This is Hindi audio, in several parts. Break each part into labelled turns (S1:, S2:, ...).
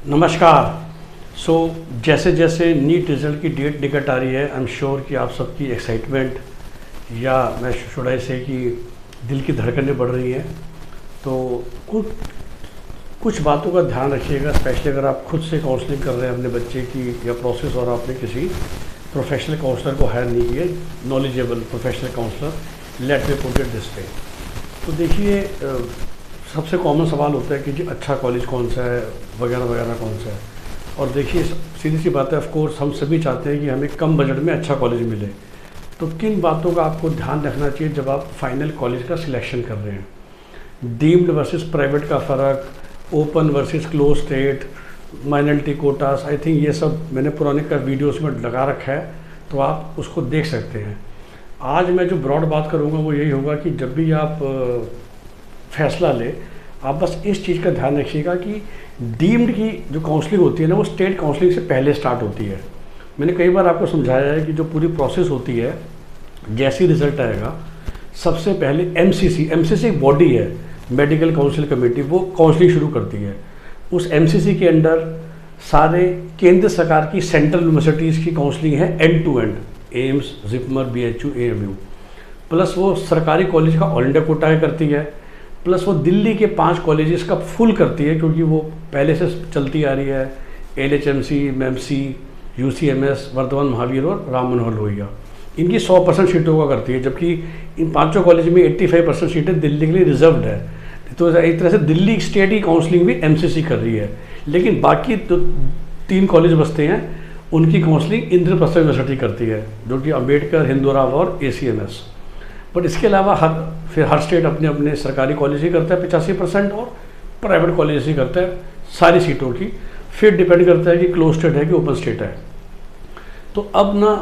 S1: नमस्कार। जैसे जैसे नीट रिज़ल्ट की डेट निकट आ रही है, आई एम श्योर कि आप सबकी एक्साइटमेंट या मैं शुड आई से कि दिल की धड़कनें बढ़ रही हैं। तो कुछ बातों का ध्यान रखिएगा, स्पेशली अगर आप खुद से काउंसलिंग कर रहे हैं अपने बच्चे की या प्रोसेस और आपने किसी प्रोफेशनल काउंसलर को हायर नहीं किया, knowledgeable professional counsellor, let me put it this way. तो देखिए, सबसे कॉमन सवाल होता है कि जी अच्छा कॉलेज कौन सा है, वगैरह वगैरह कौन सा है। और देखिए, सीधी सी बात है, ऑफ कोर्स हम सभी चाहते हैं कि हमें कम बजट में अच्छा कॉलेज मिले। तो किन बातों का आपको ध्यान रखना चाहिए जब आप फाइनल कॉलेज का सिलेक्शन कर रहे हैं? डीम्ड वर्सेस प्राइवेट का फ़र्क, open versus close state, minority quotas, I think ये सब मैंने पुराने का वीडियोस में लगा रखा है, तो आप उसको देख सकते हैं। आज मैं जो ब्रॉड बात करूँगा वो यही होगा कि जब भी आप फैसला ले, आप बस इस चीज़ का ध्यान रखिएगा कि डीम्ड की जो काउंसलिंग होती है ना, वो स्टेट काउंसलिंग से पहले स्टार्ट होती है। मैंने कई बार आपको समझाया है कि जो पूरी प्रोसेस होती है, जैसी रिज़ल्ट आएगा सबसे पहले एमसीसी एक बॉडी है, मेडिकल काउंसिल कमेटी, वो काउंसलिंग शुरू करती है। उस एमसीसी के अंडर सारे केंद्र सरकार की सेंट्रल यूनिवर्सिटीज़ की काउंसलिंग है, end to end, AIIMS, JIPMER, BHU, AMU, plus वो सरकारी कॉलेज का ऑल इंडिया कोटा करती है, प्लस वो दिल्ली के 5 कॉलेजेस का फुल करती है, क्योंकि वो पहले से चलती आ रही है, एलएचएमसी, एमएमसी, यूसीएमएस, वर्धमान महावीर और राम मनोहर लोहिया। इनकी 100% सीटों का करती है, जबकि इन 5 कॉलेज में 85% सीटें दिल्ली के लिए रिजर्व्ड है। तो एक तरह से दिल्ली स्टेट की काउंसलिंग भी एमसीसी कर रही है, लेकिन बाकी तो 3 कॉलेज बचते हैं, उनकी काउंसलिंग इंद्रप्रस्थ यूनिवर्सिटी करती है, जो कि अम्बेडकर, हिंदूराव और एसीएमएस। बट इसके अलावा हर स्टेट अपने अपने सरकारी कॉलेज ही करता है 85%, और प्राइवेट कॉलेज ही करता है सारी सीटों की। फिर डिपेंड करता है कि क्लोज स्टेट है कि ओपन स्टेट है। तो अब ना,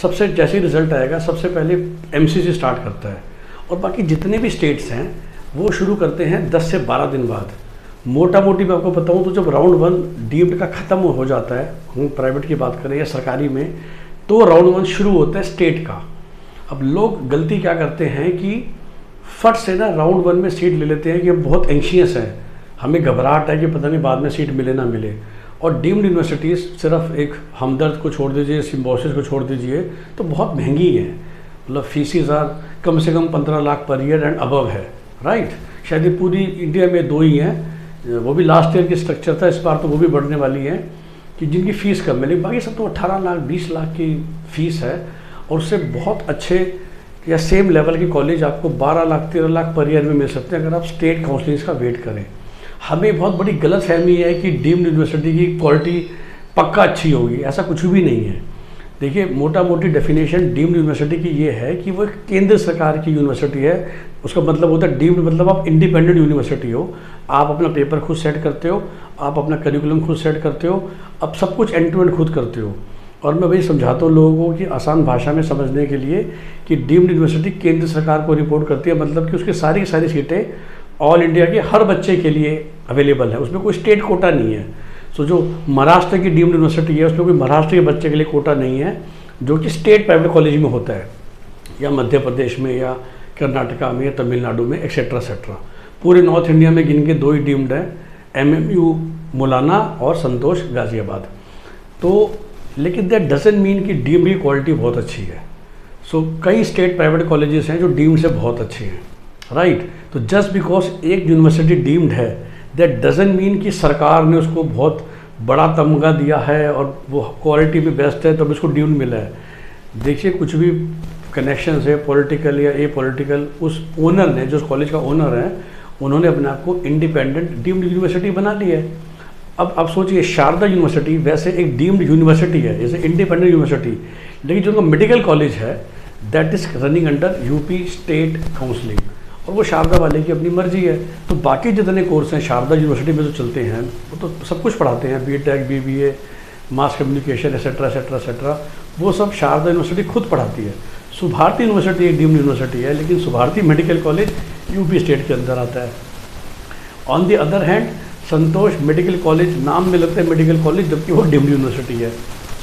S1: सबसे जैसे ही रिजल्ट आएगा सबसे पहले एमसीसी स्टार्ट करता है, और बाकी जितने भी स्टेट्स हैं वो शुरू करते हैं 10 से 12 दिन बाद। मोटा मोटी मैं आपको बताऊँ तो जब राउंड 1 डीम्ड का ख़त्म हो जाता है, हम प्राइवेट की बात करें या सरकारी में, तो राउंड 1 शुरू होता है स्टेट का। अब लोग गलती क्या करते हैं कि फट से ना राउंड 1 में सीट ले लेते हैं कि हम बहुत एंशियस हैं, हमें घबराहट है कि पता नहीं बाद में सीट मिले ना मिले। और डीम्ड यूनिवर्सिटीज़ सिर्फ एक हमदर्द को छोड़ दीजिए, सिम्बोसिस को छोड़ दीजिए, तो बहुत महंगी है। मतलब फीसिस आर कम से कम 15 lakh per year and above है, राइट। शायद ये पूरी इंडिया में 2 ही हैं, वो भी लास्ट ईयर की स्ट्रक्चर था, इस बार तो वो भी बढ़ने वाली है, कि जिनकी फ़ीस कम है, लेकिन बाकी सब तो 18 लाख 20 लाख की फ़ीस है। और उससे बहुत अच्छे या सेम लेवल के कॉलेज आपको 12 लाख 13 लाख पर ईयर में मिल सकते हैं, अगर आप स्टेट काउंसलिंग का वेट करें। हमें बहुत बड़ी गलत फहमी है कि डीम्ड यूनिवर्सिटी की क्वालिटी पक्का अच्छी होगी, ऐसा कुछ भी नहीं है। देखिए, मोटा मोटी डेफिनेशन डीम्ड यूनिवर्सिटी की ये है कि वो एक केंद्र सरकार की यूनिवर्सिटी है। उसका मतलब होता है डीम्ड मतलब आप इंडिपेंडेंट यूनिवर्सिटी हो, आप अपना पेपर खुद सेट करते हो, आप अपना करिकुलम खुद सेट करते हो, आप सब कुछ एंड टू एंड खुद करते हो। और मैं वही समझाता हूँ लोगों को कि आसान भाषा में समझने के लिए कि डीम्ड यूनिवर्सिटी केंद्र सरकार को रिपोर्ट करती है, मतलब कि उसकी सारी की सारी सीटें ऑल इंडिया के हर बच्चे के लिए अवेलेबल है, उसमें कोई स्टेट कोटा नहीं है। सो जो महाराष्ट्र की डीम्ड यूनिवर्सिटी है, उसमें कोई महाराष्ट्र के बच्चे के लिए कोटा नहीं है, जो कि स्टेट प्राइवेट कॉलेज में होता है, या मध्य प्रदेश में या कर्नाटका में या तमिलनाडु में, एक्सेट्रा एक्सेट्रा। पूरे नॉर्थ इंडिया में गिन के 2 ही डीम्ड है, एमएमयू मुलाना और संतोष गाजियाबाद। तो लेकिन दैट डजंट मीन कि डीम्ड की क्वालिटी बहुत अच्छी है। सो कई स्टेट प्राइवेट कॉलेजेस हैं जो डीम्ड से बहुत अच्छे हैं, राइट। तो जस्ट बिकॉज एक यूनिवर्सिटी डीम्ड है, दैट डजंट मीन कि सरकार ने उसको बहुत बड़ा तमगा दिया है और वो क्वालिटी में बेस्ट है तो अब इसको डीम्ड मिला है। देखिए, कुछ भी कनेक्शन है पॉलिटिकल या ए पॉलिटिकल, उस ओनर ने, जो उस कॉलेज का ओनर है, उन्होंने अपने आप को इंडिपेंडेंट डीम्ड यूनिवर्सिटी बना ली है। अब सोचिए, शारदा यूनिवर्सिटी वैसे एक डीम्ड यूनिवर्सिटी है, जैसे इंडिपेंडेंट यूनिवर्सिटी, लेकिन जो उनका मेडिकल कॉलेज है that is running under UP state counselling, और वो शारदा वाले की अपनी मर्जी है। तो बाकी जितने कोर्स हैं शारदा यूनिवर्सिटी में जो चलते हैं, वो तो सब कुछ पढ़ाते हैं, B Tech, BBA, mass communication, etcetera etcetera etcetera, वो सब शारदा यूनिवर्सिटी खुद पढ़ाती है। सुभारती यूनिवर्सिटी एक डीम्ड यूनिवर्सिटी है, लेकिन Subharti medical college UP state के अंदर आता है। On the other hand, Santosh medical college नाम में लगता है मेडिकल कॉलेज, जबकि वो डीम्ड यूनिवर्सिटी है।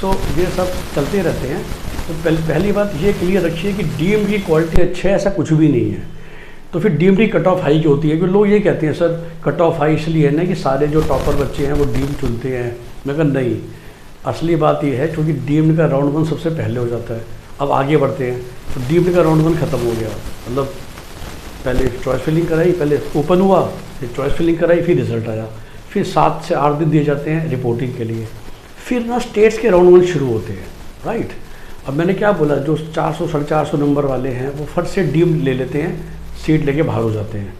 S1: सो ये सब चलते रहते हैं। तो पहली बात ये क्लियर रखिए कि डीम्ड की क्वालिटी अच्छी है, ऐसा कुछ भी नहीं है। तो तो फिर डीम्ड की कट ऑफ हाई की होती है, क्योंकि लोग ये कहते हैं सर कट ऑफ हाई इसलिए है ना कि सारे जो टॉपर बच्चे हैं वो डीम्ड चुनते हैं। मैं कहा नहीं, असली बात ये है क्योंकि डीम्ड का राउंड 1 सबसे पहले हो जाता है। अब आगे बढ़ते हैं तो डीम्ड का राउंड 1 ख़त्म हो गया, मतलब पहले चॉइस फिलिंग कराई, पहले ओपन हुआ, फिर चॉइस फिलिंग कराई, फिर रिजल्ट आया, फिर 7 से 8 दिन दिए जाते हैं रिपोर्टिंग के लिए, फिर ना स्टेट्स के राउंड 1 शुरू होते हैं, राइट। अब मैंने क्या बोला, जो 400 450 नंबर वाले हैं वो फट से डीम्ड ले लेते हैं, सीट लेके बाहर हो जाते हैं।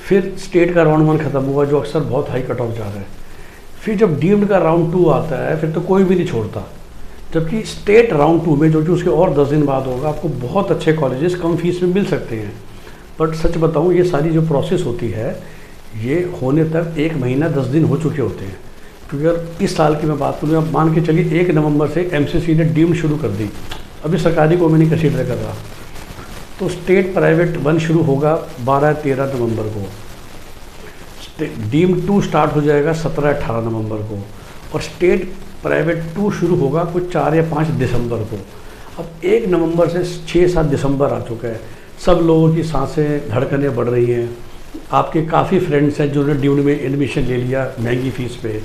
S1: फिर स्टेट का राउंड 1 ख़त्म हुआ जो अक्सर बहुत हाई कट ऑफ जा रहा है। फिर जब डीम्ड का राउंड 2 आता है फिर तो कोई भी नहीं छोड़ता, जबकि स्टेट राउंड 2 में जो कि उसके और 10 दिन बाद होगा, आपको बहुत अच्छे कॉलेजेस कम फीस में मिल सकते हैं। बट सच बताऊं, ये सारी जो प्रोसेस होती है ये होने तक 1 महीना 10 दिन हो चुके होते हैं। क्योंकि अगर इस साल की मैं बात करूँ, अब मान के चलिए 1 नवंबर से एमसीसी ने डीम्ड शुरू कर दी, अभी सरकारी को मैं नहीं कंसीडर कर रहा, तो स्टेट प्राइवेट 1 शुरू होगा 12-13 नवंबर को, डीम्ड 2 स्टार्ट हो जाएगा 17-18 नवंबर को, और स्टेट प्राइवेट 2 शुरू होगा कुछ 4 या 5 दिसंबर को। अब 1 नवंबर से 6-7 दिसंबर आ चुका है, सब लोगों की सांसें धड़कनें बढ़ रही हैं। आपके काफ़ी फ्रेंड्स हैं जिन्होंने डीम्ड में एडमिशन ले लिया महंगी फ़ीस पे।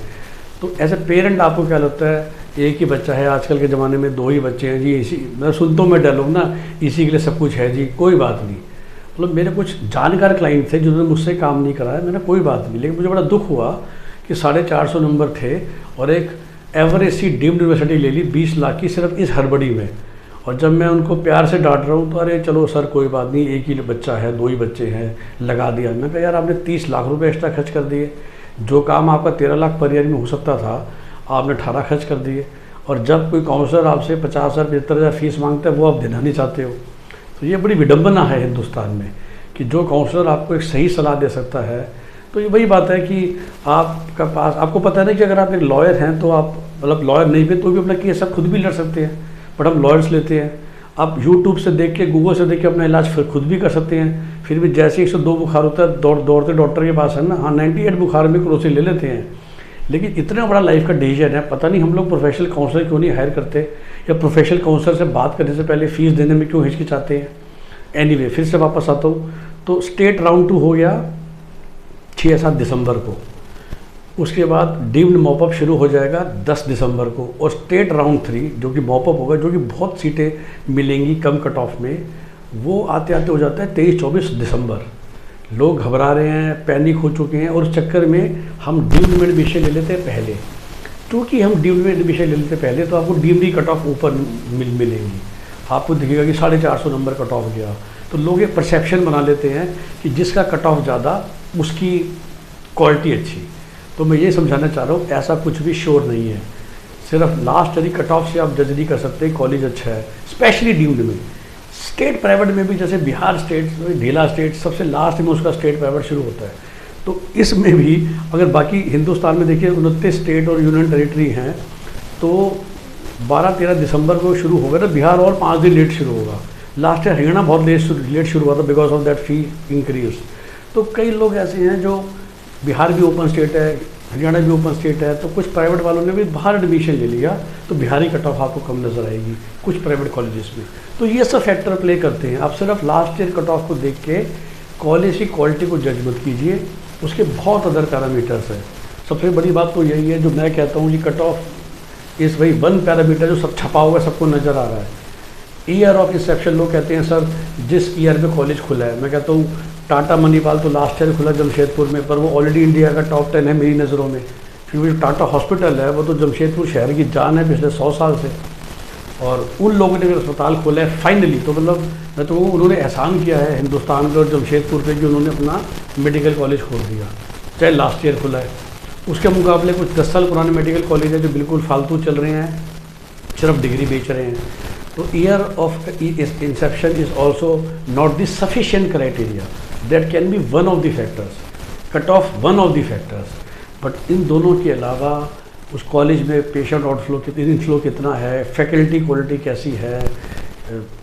S1: तो एज ए पेरेंट आपको क्या लगता है, एक ही बच्चा है, आजकल के ज़माने में 2 ही बच्चे हैं जी, इसी मैं सुनता हूँ मैं डायलॉग ना, इसी के लिए सब कुछ है जी, कोई बात नहीं। मतलब मेरे कुछ जानकार क्लाइंट थे जिन्होंने मुझसे काम नहीं कराया, मैंने कोई बात नहीं, लेकिन मुझे बड़ा दुख हुआ कि 450 नंबर थे और एक एवरेज सी डीम्ड यूनिवर्सिटी ले ली 20 लाख की सिर्फ इस हड़बड़ी में। और जब मैं उनको प्यार से डांट रहा हूँ तो अरे चलो सर कोई बात नहीं, एक ही बच्चा है, 2 ही बच्चे हैं, लगा दिया। मैं कहा यार आपने 30 लाख रुपए एक्स्ट्रा खर्च कर दिए, जो काम आपका 13 लाख पर ईयर में हो सकता था आपने 18 खर्च कर दिए, और जब कोई काउंसलर आपसे 50,000 75,000 फीस मांगता है वो आप देना नहीं चाहते हो। तो ये बड़ी विडम्बना है हिंदुस्तान में कि जो काउंसलर आपको एक सही सलाह दे सकता है, तो ये वही बात है कि आपका पास, आपको पता है ना कि अगर आप एक लॉयर हैं तो आप, मतलब लॉयर नहीं भी तो भी अपना केस आप खुद भी लड़ सकते हैं, बट हम लॉयर्स लेते हैं। आप यूट्यूब से देख के, गूगल से देख के अपना इलाज फिर खुद भी कर सकते हैं। फिर भी जैसे 102 बुखार होता है दौड़ते डॉक्टर के पास है ना, हाँ 98 बुखार में क्रोसिन ले लेते हैं। लेकिन इतना बड़ा लाइफ का डिसीजन है, पता नहीं हम लोग प्रोफेशनल काउंसलर क्यों नहीं हायर करते, या प्रोफेशनल काउंसलर से बात करने से पहले फ़ीस देने में क्यों हिचकिचाते हैं। एनीवे, फिर से वापस आता हूँ, तो स्टेट राउंड 2 हो गया 6-7 दिसंबर को, उसके बाद डीम्ड मॉपअप शुरू हो जाएगा 10 दिसंबर को, और स्टेट राउंड 3 जो कि मॉपअप होगा, जो कि बहुत सीटें मिलेंगी कम कट ऑफ में, वो आते आते हो जाता है 23-24 दिसंबर। लोग घबरा रहे हैं, पैनिक हो चुके हैं, और उस चक्कर में हम डीम्ड में एडमिशन ले लेते हैं पहले। क्योंकि हम डीम्ड में एडमिशन ले लेते हैं पहले, तो आपको डीम्ड की कट ऑफ ऊपर मिलेंगी, आपको दिखेगा कि 450 नंबर कट ऑफ गया। तो लोग एक परसेप्शन बना लेते हैं कि जिसका कट ऑफ ज़्यादा उसकी क्वालिटी अच्छी। तो मैं ये समझाना चाह रहा हूँ, ऐसा कुछ भी श्योर नहीं है, सिर्फ लास्ट ईयर कट ऑफ से आप जज नहीं कर सकते कॉलेज अच्छा है, स्पेशली डीम्ड में। स्टेट प्राइवेट में भी, जैसे बिहार स्टेट, ढीला स्टेट सबसे लास्ट में उसका स्टेट प्राइवेट शुरू होता है, तो इसमें भी अगर बाकी हिंदुस्तान में देखिए 29 स्टेट और यूनियन टेरिटरी हैं, तो 12-13 दिसंबर को शुरू होगा ना, बिहार और 5 दिन लेट शुरू होगा। लास्ट ईयर हरियाणा बहुत लेट शुरू हुआ था because of that fee increase. तो कई लोग ऐसे हैं जो, बिहार भी ओपन स्टेट है, हरियाणा भी ओपन स्टेट है, तो कुछ प्राइवेट वालों ने भी बाहर एडमिशन ले लिया, तो बिहारी कट ऑफ आपको कम नज़र आएगी कुछ प्राइवेट कॉलेजेस में। तो ये सब फैक्टर प्ले करते हैं। आप सिर्फ लास्ट ईयर कट ऑफ को देख के कॉलेज की क्वालिटी को जज मत कीजिए, उसके बहुत अदर पैरामीटर्स हैं। सबसे बड़ी बात तो यही है जो मैं कहता हूँ, कि कट ऑफ इस वही 1 पैरामीटर जो सब छपा हुआ है, सबको नज़र आ रहा है। ईयर ऑफ इंसेप्शन, लोग कहते हैं सर जिस ईयर में कॉलेज खुला है, मैं कहता हूँ टाटा मणिपाल तो लास्ट ईयर खुला जमशेदपुर में, पर वो ऑलरेडी इंडिया का टॉप 10 है मेरी नज़रों में, क्योंकि जो टाटा हॉस्पिटल है वो तो जमशेदपुर शहर की जान है पिछले 100 साल से, और उन लोगों ने अस्पताल खोला है फाइनली। तो मतलब मैं तो उन्होंने एहसान किया है हिंदुस्तान पे और जमशेदपुर पे कि उन्होंने अपना मेडिकल कॉलेज खोल दिया, चाहे लास्ट ईयर खुला है। उसके मुकाबले कुछ 10 साल पुराने मेडिकल कॉलेज है जो बिल्कुल फालतू चल रहे हैं, सिर्फ डिग्री बेच रहे हैं। तो year of Inception is also not the sufficient criteria, that can be one of the factors, cut off one of the factors. But in दोनों के अलावा उस कॉलेज में पेशेंट आउटफ्लो इनफ्लो कितना है, फैकल्टी क्वालिटी कैसी है,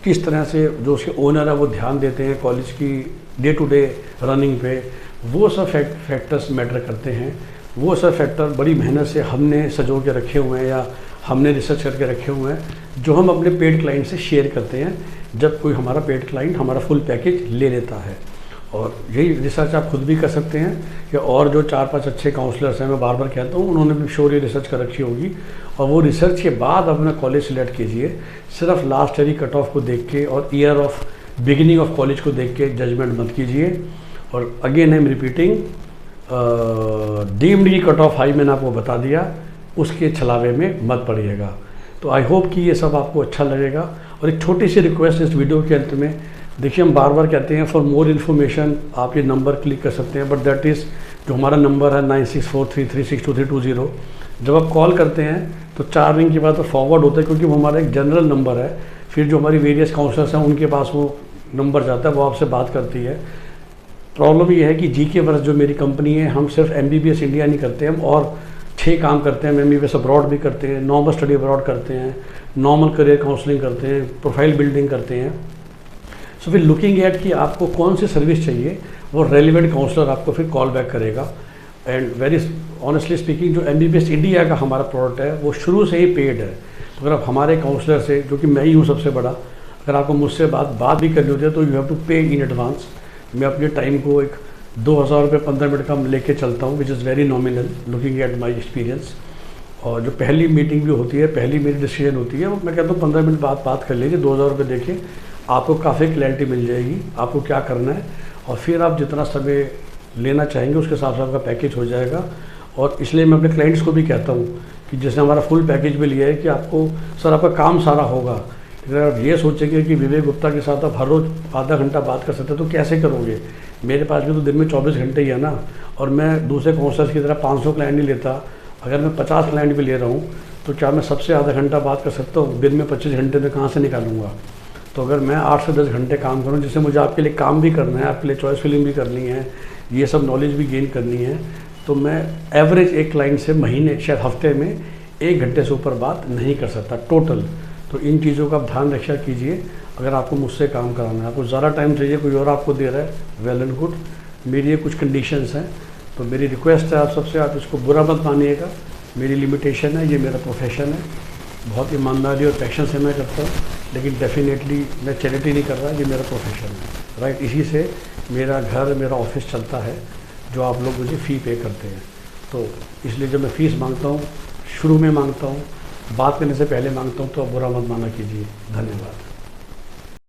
S1: किस तरह से जो उसके ओनर है वो ध्यान देते हैं कॉलेज की डे टू डे रनिंग पे, वो सब फैक्टर्स मैटर करते हैं। वो सब फैक्टर बड़ी मेहनत से हमने सजो के रखे हुए हैं या हमने रिसर्च करके रखे हुए हैं, जो हम अपने पेड क्लाइंट से शेयर करते हैं जब कोई हमारा पेड क्लाइंट हमारा फुल पैकेज ले लेता है। और यही रिसर्च आप खुद भी कर सकते हैं या और जो 4-5 अच्छे काउंसलर्स हैं, मैं बार बार कहता हूँ, उन्होंने भी श्योर ये रिसर्च कर रखी होगी। और वो रिसर्च के बाद अपना कॉलेज सिलेक्ट कीजिए, सिर्फ लास्ट ईयर ही कट ऑफ को देख के और year of beginning of college को देख के जजमेंट मत कीजिए। और again I am repeating, deemed की कट ऑफ हाई मैंने आपको बता दिया, उसके छलावे में मत पड़िएगा। तो आई होप कि ये सब आपको अच्छा लगेगा। और एक छोटी सी रिक्वेस्ट इस वीडियो के अंत में, देखिए हम बार बार कहते हैं फॉर मोर इन्फॉर्मेशन आप ये नंबर क्लिक कर सकते हैं, बट दैट इज़ जो हमारा नंबर है 9643362320। जब आप कॉल करते हैं तो 4 रिंग के बाद तो फॉरवर्ड होता है, क्योंकि वो हमारा एक जनरल नंबर है। फिर जो हमारी वेरियस काउंसलर्स हैं उनके पास वो नंबर जाता है, वो आपसे बात करती है। प्रॉब्लम ये है कि जीके वर्स जो मेरी कंपनी है, हम सिर्फ MBBS इंडिया नहीं करते, हम और 6 काम करते हैं। हम MBBS अब्रॉड भी करते हैं, नॉर्मल स्टडी अब्रॉड करते हैं, नॉर्मल करियर काउंसलिंग करते हैं, प्रोफाइल बिल्डिंग करते हैं। सो फिर लुकिंग एट कि आपको कौन सी सर्विस चाहिए, वो रेलिवेंट काउंसलर आपको फिर कॉल बैक करेगा। एंड वेरी ऑनेस्टली स्पीकिंग, जो MBBS इंडिया का हमारा प्रोडक्ट है वो शुरू से ही पेड है। तो अगर आप हमारे काउंसलर से, जो कि मैं ही हूँ सबसे बड़ा, अगर आपको मुझसे बात भी करनी होती है तो यू हैव टू पे इन एडवांस। मैं अपने टाइम को एक 2000 रुपये 15 मिनट का लेके चलता हूँ, which is very nominal looking at my experience. और जो पहली मीटिंग भी होती है, पहली मेरी डिसीजन होती है, वो मैं कहता हूँ 15 मिनट बात कर लीजिए, 2000 रुपये देखिए, आपको काफ़ी क्लैरिटी मिल जाएगी आपको क्या करना है। और फिर आप जितना समय लेना चाहेंगे उसके हिसाब से आपका पैकेज हो जाएगा। और इसलिए मैं अपने क्लाइंट्स को भी कहता हूँ कि जैसे हमारा फुल पैकेज भी लिया है कि आपको सर आपका काम सारा होगा, अगर आप ये सोचेंगे कि विवेक गुप्ता के साथ आप हर रोज़ आधा घंटा बात कर सकते हैं तो कैसे करोगे। मेरे पास भी तो दिन में 24 घंटे ही है ना, और मैं दूसरे काउंसलर्स की तरह 500 क्लाइंट नहीं लेता। अगर मैं 50 क्लाइंट भी ले रहा हूँ तो क्या मैं सबसे आधा घंटा बात कर सकता हूँ? दिन में 25 घंटे में कहाँ से निकालूंगा? तो अगर मैं 8 से 10 घंटे काम करूँ, जिससे मुझे आपके लिए काम भी करना है, आपके लिए चॉइस फिलिंग भी करनी है, ये सब नॉलेज भी गेन करनी है, तो मैं एवरेज एक क्लाइंट से महीने, शायद हफ्ते में 1 घंटे से ऊपर बात नहीं कर सकता टोटल। तो इन चीज़ों का आप ध्यान रक्षा कीजिए। अगर आपको मुझसे काम कराना है, आपको ज़्यादा टाइम चाहिए, कोई और आपको दे रहा है, वेल एंड गुड। मेरी ये कुछ कंडीशंस हैं, तो मेरी रिक्वेस्ट है आप सबसे, आप इसको बुरा मत मानिएगा। मेरी लिमिटेशन है, ये मेरा प्रोफेशन है, बहुत ईमानदारी और पैशन से मैं करता हूँ, लेकिन डेफिनेटली मैं चैरिटी नहीं कर रहा, ये मेरा प्रोफेशन है, राइट। इसी से मेरा घर, मेरा ऑफिस चलता है, जो आप लोग मुझे फ़ी पे करते हैं। तो इसलिए जब मैं फ़ीस मांगता हूँ, शुरू में मांगता हूँ, बात करने से पहले मांगता हूँ, तो आप बुरा मत माना कीजिए। धन्यवाद।